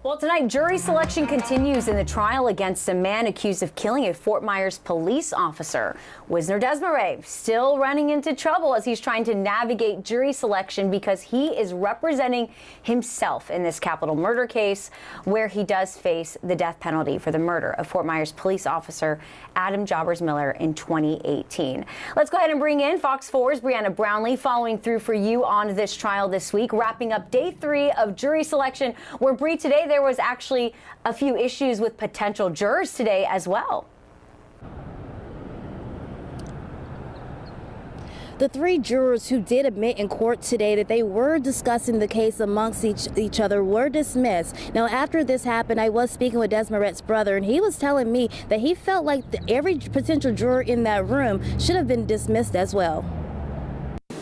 Well, tonight, jury selection continues in the trial against a man accused of killing a Fort Myers police officer. Wisner Desmarais still running into trouble as he's trying to navigate jury selection because he is representing himself in this capital murder case where he does face the death penalty for the murder of Fort Myers police officer Adam Jobbers Miller in 2018. Let's go ahead and bring in Fox 4's Brianna Brownlee following through for you on this trial this week, wrapping up day 3 of jury selection, where Bree, today there was actually a few issues with potential jurors today as well. The 3 jurors who did admit in court today that they were discussing the case amongst each other were dismissed. Now, after this happened, I was speaking with Desmarais' brother, and he was telling me that he felt like every potential juror in that room should have been dismissed as well.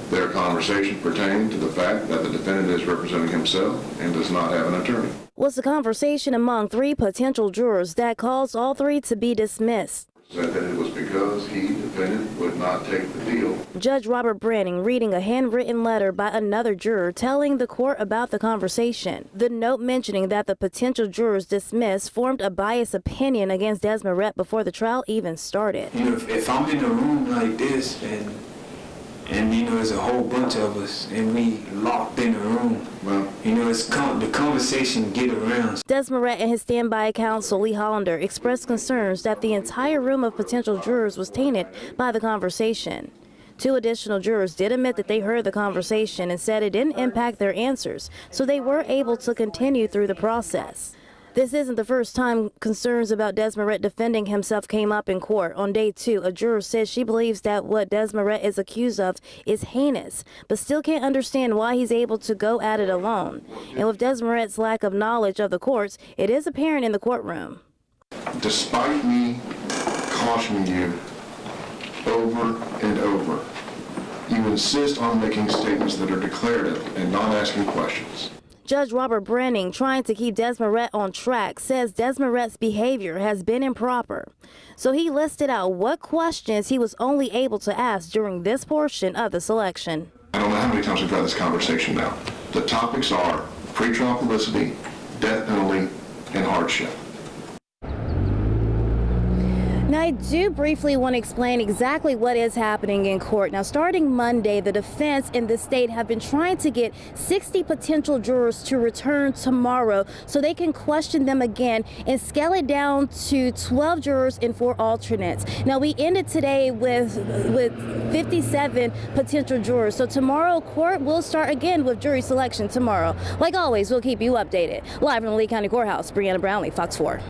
Their conversation pertained to the fact that the defendant is representing himself and does not have an attorney. Was the conversation among 3 potential jurors that caused all 3 to be dismissed. Said that it was because he, defendant, would not take the deal. Judge Robert Branning reading a handwritten letter by another juror telling the court about the conversation. The note mentioning that the potential jurors dismissed formed a biased opinion against Desmarais before the trial even started. You know, if I'm in a room like this and you know, there's a whole bunch of us, and we locked in a room. Well, you know, the conversation get around. Desmarais and his standby counsel, Lee Hollander, expressed concerns that the entire room of potential jurors was tainted by the conversation. 2 additional jurors did admit that they heard the conversation and said it didn't impact their answers, so they were able to continue through the process. This isn't the first time concerns about Desmarais defending himself came up in court. On day 2, a juror says she believes that what Desmarais is accused of is heinous, but still can't understand why he's able to go at it alone. And with Desmarais' lack of knowledge of the courts, it is apparent in the courtroom. Despite me cautioning you over and over, you insist on making statements that are declarative and not asking questions. Judge Robert Branning, trying to keep Desmarais on track, says Desmarais' behavior has been improper. So he listed out what questions he was only able to ask during this portion of the selection. I don't know how many times we've had this conversation now. The topics are pretrial publicity, death penalty, and hardship. Now, I do briefly want to explain exactly what is happening in court. Now, starting Monday, the defense in the state have been trying to get 60 potential jurors to return tomorrow so they can question them again and scale it down to 12 jurors and 4 alternates. Now, we ended today with 57 potential jurors. So tomorrow, court will start again with jury selection tomorrow. Like always, we'll keep you updated. Live from the Lee County Courthouse, Brianna Brownlee, Fox 4.